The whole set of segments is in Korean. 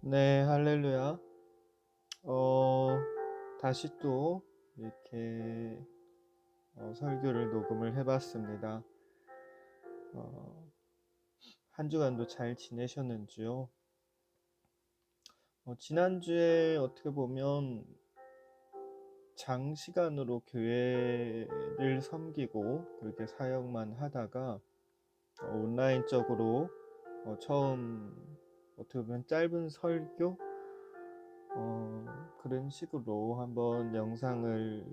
네, 할렐루야. 어, 다시 또 이렇게 설교를 녹음을 해봤습니다. 어, 한 주간도 잘 지내셨는지요? 지난주에 어떻게 보면 장시간으로 교회를 섬기고 그렇게 사역만 하다가 온라인적으로 처음 어떻게 보면 짧은 설교 그런 식으로 한번 영상을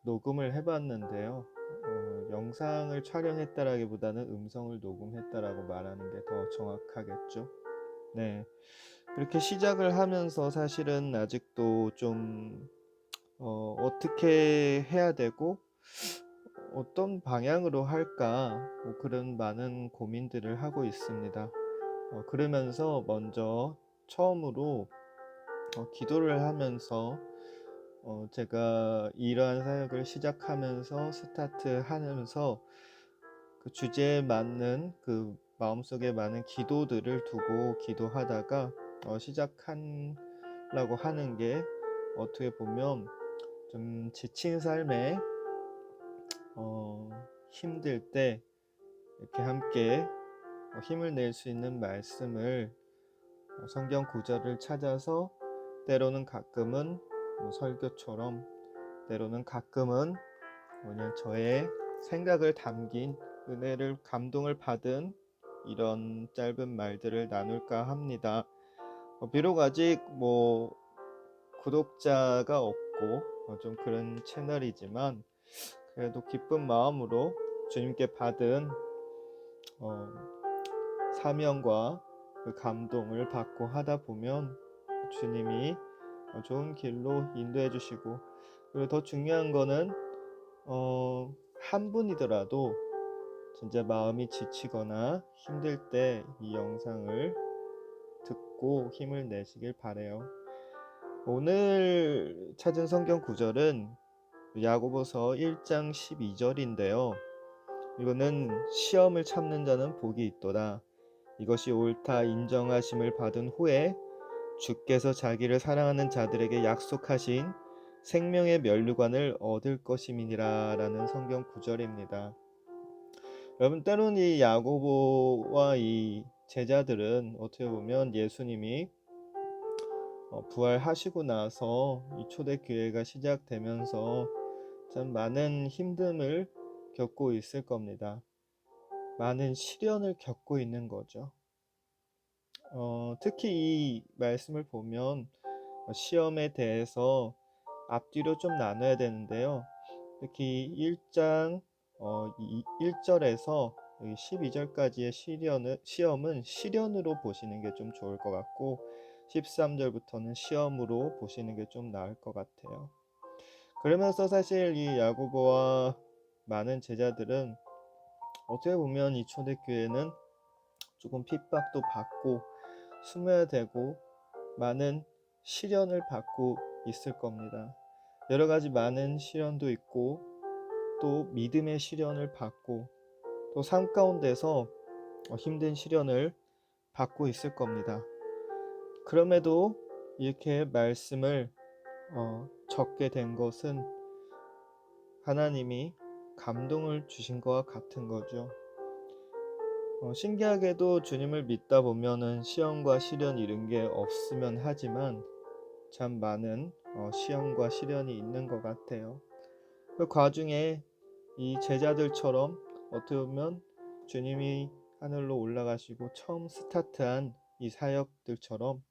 녹음을 해봤는데요. 영상을 촬영했다라기보다는 음성을 녹음했다라고 말하는 게 더 정확하겠죠. 네, 그렇게 시작을 하면서 사실은 아직도 좀 어떻게 해야 되고 어떤 방향으로 할까 뭐 그런 많은 고민들을 하고 있습니다. 그러면서 먼저 처음으로 기도를 하면서 제가 이러한 사역을 시작하면서 스타트하면서 그 주제에 맞는 그 마음속에 많은 기도들을 두고 기도하다가 시작하려고 하는 게 어떻게 보면 좀 지친 삶에 힘들 때 이렇게 함께 힘을 낼 수 있는 말씀을 성경 구절을 찾아서 때로는 가끔은 설교처럼 때로는 가끔은 그냥 저의 생각을 담긴 은혜를 감동을 받은 이런 짧은 말들을 나눌까 합니다. 비록 아직 구독자가 없고 좀 그런 채널이지만 그래도 기쁜 마음으로 주님께 받은 사명과 그 감동을 받고 하다 보면 주님이 좋은 길로 인도해 주시고, 그리고 더 중요한 거는 한 분이더라도 진짜 마음이 지치거나 힘들 때 이 영상을 듣고 힘을 내시길 바래요. 오늘 찾은 성경 구절은 야고보서 1장 12절인데요. 이거는 시험을 참는 자는 복이 있도다. 이것이 옳다 인정하심을 받은 후에 주께서 자기를 사랑하는 자들에게 약속하신 생명의 면류관을 얻을 것임이니라 라는 성경 구절입니다. 여러분, 때론 이 야고보와 이 제자들은 어떻게 보면 예수님이 부활하시고 나서 이 초대교회가 시작되면서 참 많은 힘듦을 겪고 있을 겁니다. 많은 시련을 겪고 있는 거죠. 특히 이 말씀을 보면 시험에 대해서 앞뒤로 좀 나눠야 되는데요. 특히 1장 1절에서 12절까지의 시험은 시련으로 보시는 게 좀 좋을 것 같고 13절부터는 시험으로 보시는 게 좀 나을 것 같아요. 그러면서 사실 이 야고보와 많은 제자들은 어떻게 보면 이 초대교회는 조금 핍박도 받고 숨어야 되고 많은 시련을 받고 있을 겁니다. 여러 가지 많은 시련도 있고 또 믿음의 시련을 받고 또 삶 가운데서 힘든 시련을 받고 있을 겁니다. 그럼에도 이렇게 말씀을 적게 된 것은 하나님이 감동을 주신 것과 같은 거죠. 신기하게도 주님을 믿다 보면은 시험과 시련 이런 게 없으면 하지만 참 많은 시험과 시련이 있는 것 같아요. 그 과중에 이 제자들처럼 어떻게 보면 주님이 하늘로 올라가시고 처음 스타트한 이 사역들처럼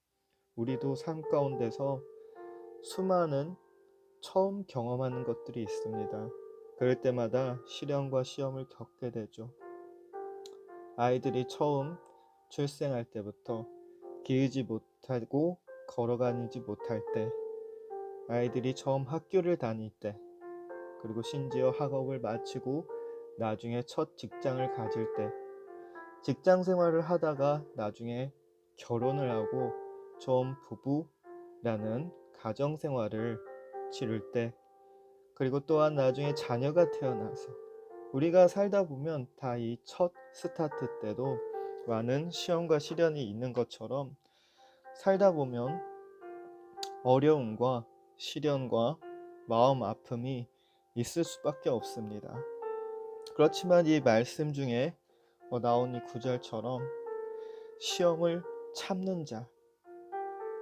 우리도 삶 가운데서 수많은 처음 경험하는 것들이 있습니다. 그럴 때마다 시련과 시험을 겪게 되죠. 아이들이 처음 출생할 때부터 기르지 못하고 걸어다니지 못할 때, 아이들이 처음 학교를 다닐 때, 그리고 심지어 학업을 마치고 나중에 첫 직장을 가질 때, 직장 생활을 하다가 나중에 결혼을 하고 처음 부부라는 가정 생활을 치를 때, 그리고 또한 나중에 자녀가 태어나서 우리가 살다 보면 다 이 첫 스타트 때도 많은 시험과 시련이 있는 것처럼 살다 보면 어려움과 시련과 마음 아픔이 있을 수밖에 없습니다. 그렇지만 이 말씀 중에 나온 이 구절처럼 시험을 참는 자,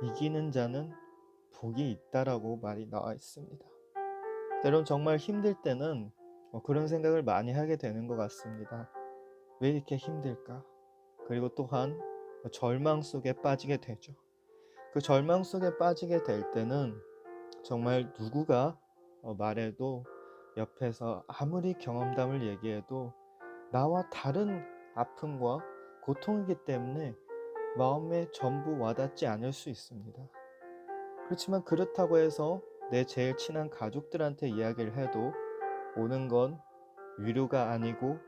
이기는 자는 복이 있다라고 말이 나와 있습니다. 때론 정말 힘들 때는 그런 생각을 많이 하게 되는 것 같습니다. 왜 이렇게 힘들까? 그리고 또한 절망 속에 빠지게 되죠. 그 절망 속에 빠지게 될 때는 정말 누구가 말해도, 옆에서 아무리 경험담을 얘기해도 나와 다른 아픔과 고통이기 때문에 마음에 전부 와닿지 않을 수 있습니다. 그렇지만 그렇다고 해서 내 제일 친한 가족들한테 이야기를 해도 오는 건 위로가 아니고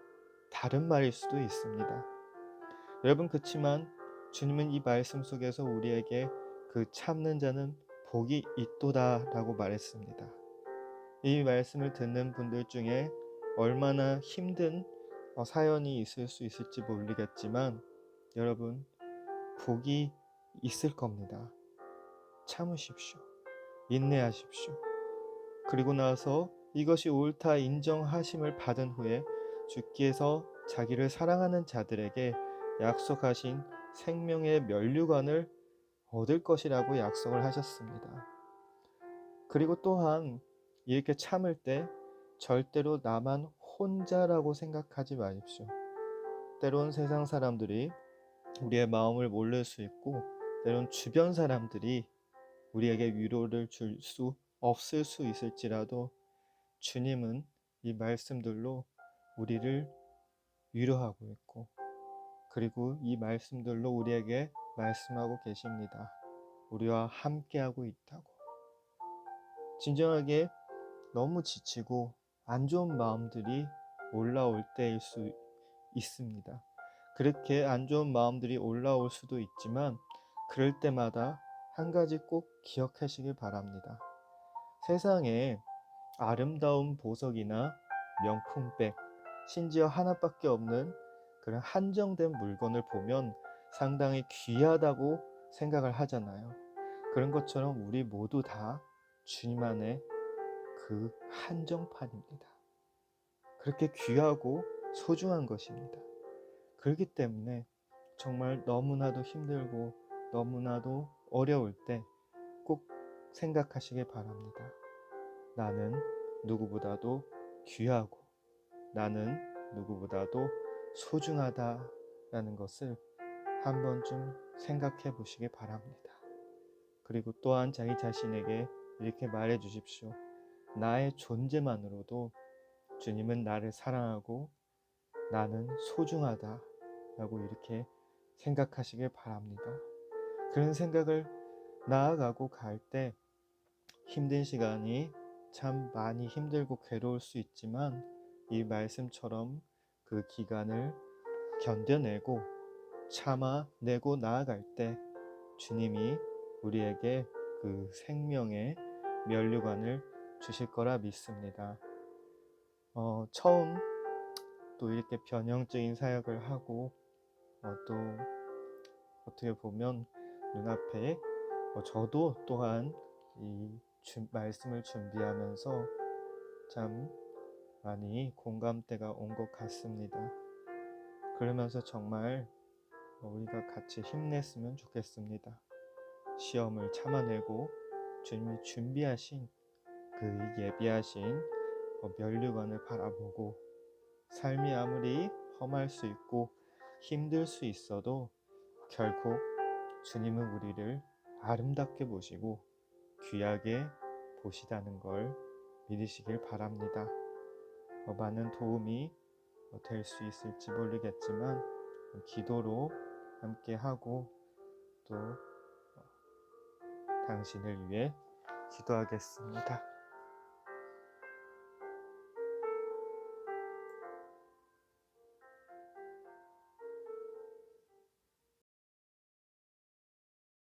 다른 말일 수도 있습니다. 여러분, 그렇지만 주님은 이 말씀 속에서 우리에게 그 참는 자는 복이 있도다 라고 말했습니다. 이 말씀을 듣는 분들 중에 얼마나 힘든 사연이 있을 수 있을지 모르겠지만 여러분, 복이 있을 겁니다. 참으십시오. 인내하십시오. 그리고 나서 이것이 옳다 인정하심을 받은 후에 주께서 자기를 사랑하는 자들에게 약속하신 생명의 면류관을 얻을 것이라고 약속을 하셨습니다. 그리고 또한 이렇게 참을 때 절대로 나만 혼자라고 생각하지 마십시오. 때론 세상 사람들이 우리의 마음을 모를 수 있고, 때론 주변 사람들이 우리에게 위로를 줄 수 없을 수 있을지라도 주님은 이 말씀들로 우리를 위로하고 있고, 그리고 이 말씀들로 우리에게 말씀하고 계십니다. 우리와 함께하고 있다고. 진정하게 너무 지치고 안 좋은 마음들이 올라올 때일 수 있습니다. 그렇게 안 좋은 마음들이 올라올 수도 있지만 그럴 때마다 한 가지 꼭 기억하시길 바랍니다. 세상에 아름다운 보석이나 명품백, 심지어 하나밖에 없는 그런 한정된 물건을 보면 상당히 귀하다고 생각을 하잖아요. 그런 것처럼 우리 모두 다 주님 안에 그 한정판입니다. 그렇게 귀하고 소중한 것입니다. 그렇기 때문에 정말 너무나도 힘들고 너무나도 어려울 때 꼭 생각하시길 바랍니다. 나는 누구보다도 귀하고 나는 누구보다도 소중하다라는 것을 한 번쯤 생각해 보시기 바랍니다. 그리고 또한 자기 자신에게 이렇게 말해 주십시오. 나의 존재만으로도 주님은 나를 사랑하고 나는 소중하다 라고 이렇게 생각하시길 바랍니다. 그런 생각을 나아가고 갈 때 힘든 시간이 참 많이 힘들고 괴로울 수 있지만 이 말씀처럼 그 기간을 견뎌내고 참아내고 나아갈 때 주님이 우리에게 그 생명의 면류관을 주실 거라 믿습니다. 처음 또 이렇게 변형적인 사역을 하고 또 어떻게 보면 눈앞에 저도 또한 이 말씀을 준비하면서 참 많이 공감대가 온 것 같습니다. 그러면서 정말 우리가 같이 힘냈으면 좋겠습니다. 시험을 참아내고 주님이 준비하신 그 예비하신 면류관을 바라보고 삶이 아무리 험할 수 있고 힘들 수 있어도 결국 주님은 우리를 아름답게 보시고 귀하게 보시다는 걸 믿으시길 바랍니다. 많은 도움이 될 수 있을지 모르겠지만 기도로 함께하고 또 당신을 위해 기도하겠습니다.